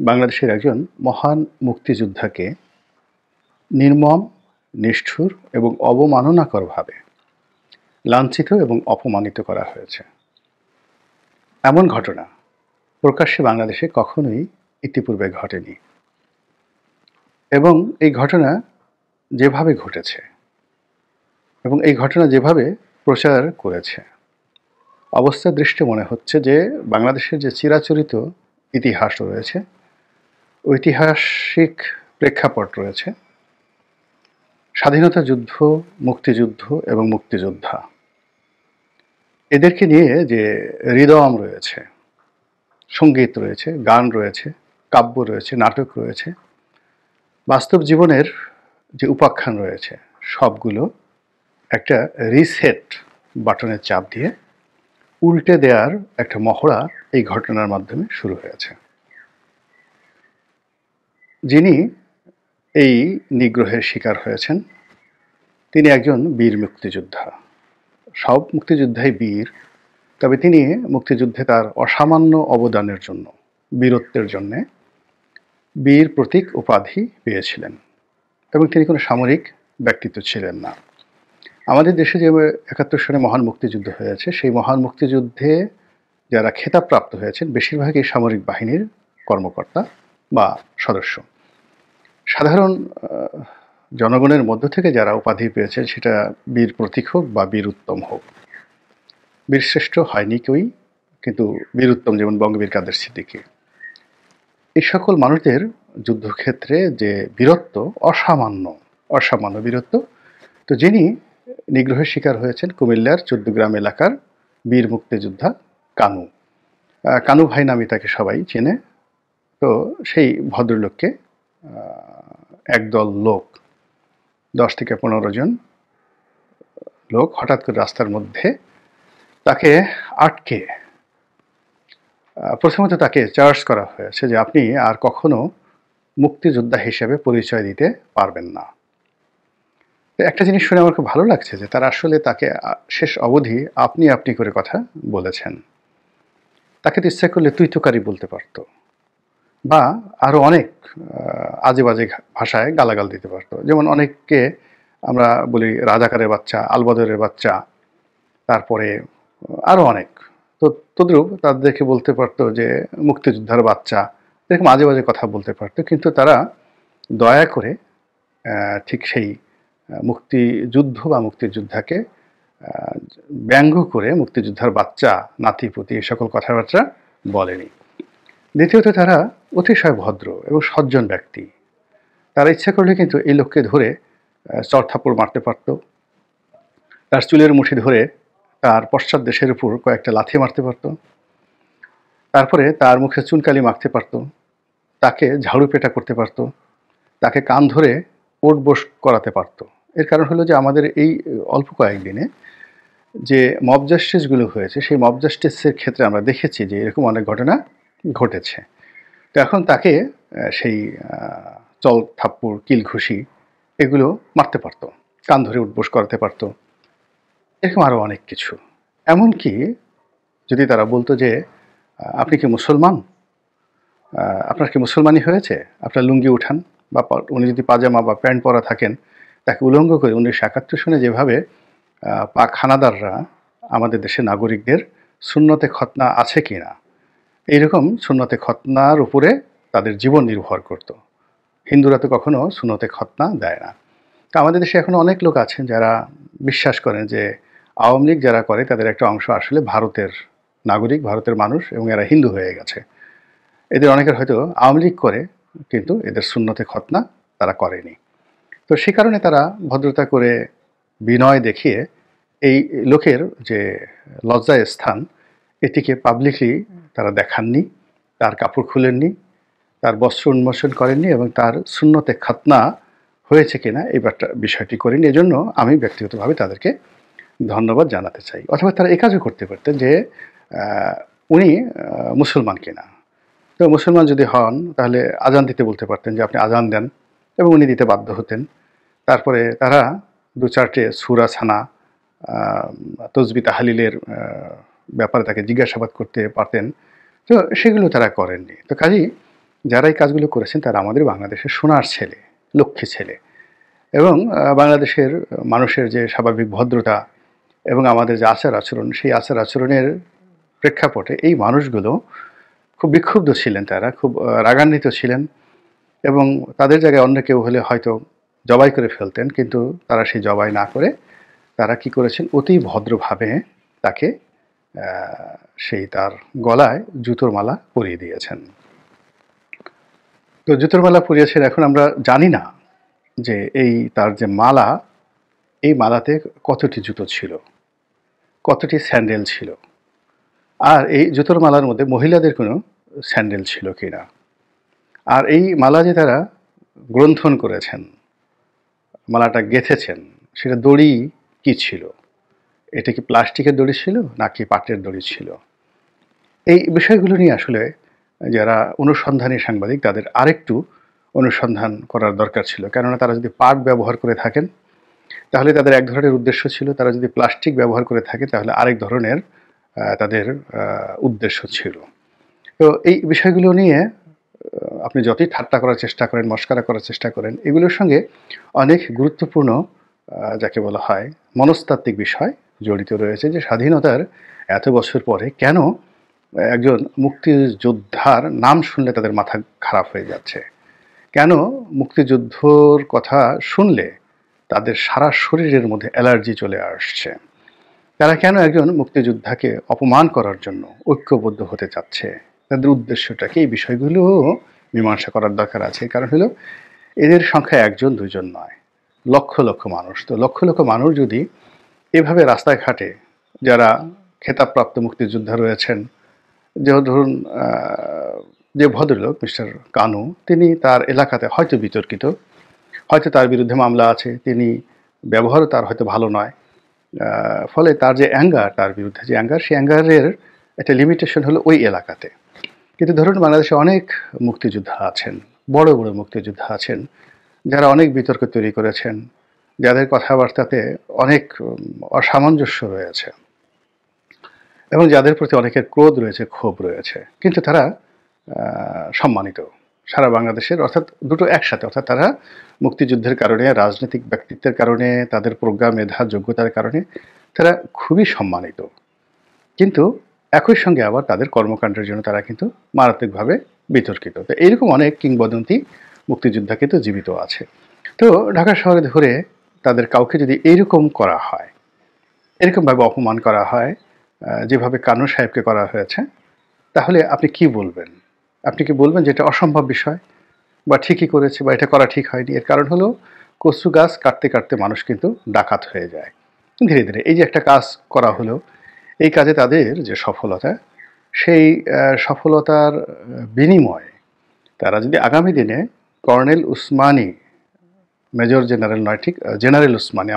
বাংলাদেশের একজন মহান মুক্তিযোদ্ধাকে নির্মম, নিষ্ঠুর এবং অবমাননাকরভাবে লাঞ্ছিত এবং অপমানিত করা হয়েছে। এমন ঘটনা প্রকাশ্যে বাংলাদেশে কখনোই ইতিপূর্বে ঘটেনি এবং এই ঘটনা যেভাবে ঘটেছে এবং এই ঘটনা যেভাবে প্রচার করেছে, অবস্থা দৃষ্টে মনে হচ্ছে যে বাংলাদেশের যে চিরাচরিত ইতিহাস রয়েছে, ঐতিহাসিক প্রেক্ষাপট রয়েছে, স্বাধীনতা যুদ্ধ, মুক্তিযুদ্ধ এবং মুক্তিযোদ্ধা, এদেরকে নিয়ে যে হৃদয়ম রয়েছে, সঙ্গীত রয়েছে, গান রয়েছে, কাব্য রয়েছে, নাটক রয়েছে, বাস্তব জীবনের যে উপাখ্যান রয়েছে, সবগুলো একটা রিসেট বাটনের চাপ দিয়ে উল্টে দেওয়ার একটা মহড়া এই ঘটনার মাধ্যমে শুরু হয়েছে। যিনি এই নিগ্রহের শিকার হয়েছেন তিনি একজন বীর মুক্তিযোদ্ধা। সব মুক্তিযোদ্ধাই বীর, তবে তিনি মুক্তিযুদ্ধে তার অসামান্য অবদানের জন্য, বীরত্বের জন্যে বীর প্রতীক উপাধি পেয়েছিলেন এবং তিনি কোনো সামরিক ব্যক্তিত্ব ছিলেন না। আমাদের দেশে যে ৭১ সালে মহান মুক্তিযুদ্ধ হয়েছে, সেই মহান মুক্তিযুদ্ধে যারা খেতাবপ্রাপ্ত হয়েছেন বেশিরভাগই সামরিক বাহিনীর কর্মকর্তা বা সদস্য। সাধারণ জনগণের মধ্য থেকে যারা উপাধি পেয়েছেন, সেটা বীর প্রতীক হোক বা বীর উত্তম হোক, বীরশ্রেষ্ঠ হয়নি কেউই, কিন্তু বীর উত্তম যেমন বঙ্গবীর কাদের সিদ্দিকী, এই সকল মানুষদের যুদ্ধক্ষেত্রে যে বীরত্ব অসামান্য বীরত্ব। তো যিনি নিগ্রহের শিকার হয়েছেন কুমিল্লার ১৪ গ্রাম এলাকার বীর মুক্তিযোদ্ধা কানু, কানু ভাই নামে তাকে সবাই চেনে। তো সেই ভদ্রলোককে একদল লোক, ১০ থেকে ১৫ জন লোক হঠাৎ করে রাস্তার মধ্যে তাকে আটকে প্রথমত তাকে চার্জ করা হয়েছে যে আপনি আর কখনো মুক্তিযোদ্ধা হিসেবে পরিচয় দিতে পারবেন না। একটা জিনিস শুনে আমার খুব ভালো লাগছে যে তারা আসলে তাকে শেষ অবধি আপনি আপনি করে কথা বলেছেন। তাকে তো ইচ্ছা করলে তুই তোকারি বলতে পারত বা আরও অনেক আজে বাজে ভাষায় গালাগাল দিতে পারতো। যেমন অনেককে আমরা বলি রাজাকারের বাচ্চা, আলবদরের বাচ্চা, তারপরে আরও অনেক। তো তদ্রূপ তাদেরকে বলতে পারতো যে মুক্তিযোদ্ধার বাচ্চা, এরকম আজে বাজে কথা বলতে পারতো। কিন্তু তারা দয়া করে ঠিক সেই মুক্তিযুদ্ধ বা মুক্তিযোদ্ধাকে ব্যঙ্গ করে মুক্তিযোদ্ধার বাচ্চা, নাতিপুতি এই সকল কথাবার্তা বলেনি। দ্বিতীয়ত তারা অতিশয় ভদ্র এবং সজ্জন ব্যক্তি। তারা ইচ্ছা করলে কিন্তু এই লোককে ধরে চড়থাপ্পড় মারতে পারত, তার চুলের মুঠি ধরে তার পশ্চাৎ দেশের উপর কয়েকটা লাথি মারতে পারত, তারপরে তার মুখে চুনকালি মাখতে পারত, তাকে ঝাড়ু পেটা করতে পারত, তাকে কান ধরে ওঠবোস করাতে পারত। এর কারণ হলো যে আমাদের এই অল্প কয়েকদিনে যে মব জাস্টিসগুলো হয়েছে, সেই মব জাস্টিসের ক্ষেত্রে আমরা দেখেছি যে এরকম অনেক ঘটনা ঘটেছে। তো এখন তাকে সেই চল থাপ্পড়, কিল ঘুষি এগুলো মারতে পারতো, কান ধরে উঠবোস করাতে পারতো, এরকম আরও অনেক কিছু। এমনকি যদি তারা বলতো যে আপনি কি মুসলমান, আপনার কি মুসলমানই হয়েছে, আপনার লুঙ্গি উঠান, বা উনি যদি পাজামা বা প্যান্ট পরা থাকেন তাকে উলঙ্গ করে ১৯৭১ সনে যেভাবে পাক হানাদাররা আমাদের দেশের নাগরিকদের সুন্নতে খতনা আছে কি না, এইরকম সুন্নতে খতনার উপরে তাদের জীবন নির্ভর করত। হিন্দুরা তো কখনো সুন্নতে খতনা দেয় না। তো আমাদের দেশে এখন অনেক লোক আছেন যারা বিশ্বাস করেন যে আওয়ামী লীগ যারা করে তাদের একটা অংশ আসলে ভারতের নাগরিক, ভারতের মানুষ, এবং এরা হিন্দু হয়ে গেছে। এদের অনেকের হয়তো আওয়ামী লীগ করে, কিন্তু এদের সুন্নতে খতনা তারা করেনি। তো সে কারণে তারা ভদ্রতা করে, বিনয় দেখিয়ে এই লোকের যে লজ্জায় স্থান, এটিকে পাবলিকলি তারা দেখাননি, তার কাপড় খুলেননি, তার বস্ত্র উন্মোচন করেননি এবং তার সুন্নতে খতনা হয়েছে কিনা এই বিষয়টি করেনি। এজন্য আমি ব্যক্তিগতভাবে তাদেরকে ধন্যবাদ জানাতে চাই। অথবা তারা এ কাজও করতে পারতেন যে উনি মুসলমান কিনা। তো মুসলমান যদি হন তাহলে আজান দিতে বলতে পারতেন যে আপনি আজান দেন, এবং উনি দিতে বাধ্য হতেন। তারপরে তারা ২-৪টে সূরা ছানা, তসবিহ তাহলিলের ব্যাপারে তাকে জিজ্ঞাসাবাদ করতে পারতেন। তো সেগুলো তারা করেননি। তো কাজেই যারা এই কাজগুলো করেছেন তারা আমাদের বাংলাদেশের সোনার ছেলে, লক্ষ্মী ছেলে এবং বাংলাদেশের মানুষের যে স্বাভাবিক ভদ্রতা এবং আমাদের যে আচার-আচরণ, সেই আচার-আচরণের প্রেক্ষাপটে এই মানুষগুলো খুব বিক্ষুব্ধ ছিলেন তারা, খুব রাগান্বিত ছিলেন এবং তাদের জায়গায় অন্য কেউ হলে হয়তো জবাই করে ফেলতেন। কিন্তু তারা সেই জবাই না করে তারা কি করেছেন অতি ভদ্রভাবে তাকে সেই তার গলায় জুতোর মালা পরিয়ে দিয়েছেন। তো জুতোর মালা পরিয়েছেন, এখন আমরা জানি না যে এই তার যে মালা, এই মালাতে কতটি জুতো ছিল, কতটি স্যান্ডেল ছিল, আর এই জুতোর মালার মধ্যে মহিলাদের কোনো স্যান্ডেল ছিল কিনা, আর এই মালা যে তারা গ্রন্থন করেছেন, মালাটা গেঁথেছেন, সেটা দড়ি কি ছিল, এটা কি প্লাস্টিকের দড়ি ছিল নাকি পাটের দড়ি ছিল? এই বিষয়গুলো নিয়ে আসলে যারা অনুসন্ধানী সাংবাদিক তাদের আরেকটু অনুসন্ধান করার দরকার ছিল। কেননা তারা যদি পাট ব্যবহার করে থাকেন তাহলে তাদের এক ধরনের উদ্দেশ্য ছিল, তারা যদি প্লাস্টিক ব্যবহার করে থাকে তাহলে আরেক ধরনের তাদের উদ্দেশ্য ছিল। তো এই বিষয়গুলো নিয়ে আপনি যতই ঠাট্টা করার চেষ্টা করেন, মশকরা করার চেষ্টা করেন, এগুলোর সঙ্গে অনেক গুরুত্বপূর্ণ যাকে বলা হয় মনস্তাত্ত্বিক বিষয় জড়িত রয়েছে। যে স্বাধীনতার এত বছর পরে কেন একজন মুক্তিযোদ্ধার নাম শুনলে তাদের মাথা খারাপ হয়ে যাচ্ছে, কেন মুক্তিযুদ্ধর কথা শুনলে তাদের সারা শরীরের মধ্যে অ্যালার্জি চলে আসছে, তারা কেন একজন মুক্তিযোদ্ধাকে অপমান করার জন্য ঐক্যবদ্ধ হতে চাচ্ছে, তাদের উদ্দেশ্যটা কি, এই বিষয়গুলো মীমাংসা করার দরকার আছে। কারণ হলো এদের সংখ্যা একজন দুইজন নয়, লক্ষ লক্ষ মানুষ। তো লক্ষ লক্ষ মানুষ যদি এভাবে রাস্তায় ঘাটে, যারা খেতাবপ্রাপ্ত মুক্তিযোদ্ধা রয়েছেন, যে ধরুন যে ভদ্রলোক মিস্টার কানু, তিনি তার এলাকাতে হয়তো বিতর্কিত, হয়তো তার বিরুদ্ধে মামলা আছে, তিনি ব্যবহারও তার হয়তো ভালো নয়, ফলে তার যে অ্যাঙ্গার, তার বিরুদ্ধে যে অ্যাঙ্গার, সেই অ্যাঙ্গারের একটা লিমিটেশন হলো ওই এলাকাতে। কিন্তু ধরুন বাংলাদেশে অনেক মুক্তিযোদ্ধা আছেন, বড় বড় মুক্তিযোদ্ধা আছেন, যারা অনেক বিতর্ক তৈরি করেছেন, যাদের কথাবার্তাতে অনেক অসামঞ্জস্য রয়েছে এবং যাদের প্রতি অনেকের ক্রোধ রয়েছে, ক্ষোভ রয়েছে, কিন্তু তারা সম্মানিত সারা বাংলাদেশের, অর্থাৎ দুটো একসাথে, অর্থাৎ তারা মুক্তিযুদ্ধের কারণে, রাজনৈতিক ব্যক্তিত্বের কারণে, তাদের প্রজ্ঞা, মেধা, যোগ্যতার কারণে তারা খুবই সম্মানিত। কিন্তু একই সঙ্গে আবার তাদের কর্মকাণ্ডের জন্য তারা কিন্তু মারাত্মকভাবে বিতর্কিত। তো এইরকম অনেক কিংবদন্তি মুক্তিযোদ্ধা কিন্তু জীবিত আছে। তো ঢাকা শহরে ধরে তাদের কাউকে যদি এইরকম করা হয়, এরকমভাবে অপমান করা হয় যেভাবে কানু সাহেবকে করা হয়েছে, তাহলে আপনি কি বলবেন? আপনি কি বলবেন যে এটা অসম্ভব বিষয়, বা ঠিকই করেছে, বা এটা করা ঠিক হয়নি? এর কারণ হলো কচু গাছ কাটতে কাটতে মানুষ কিন্তু ডাকাত হয়ে যায় ধীরে ধীরে। এই যে একটা কাজ করা হলো, এই কাজে তাদের যে সফলতা, সেই সফলতার বিনিময়ে তারা যদি আগামী দিনে কর্নেল উসমানী, মেজর জেনারেল নয়, ঠিক জেনারেল উসমানী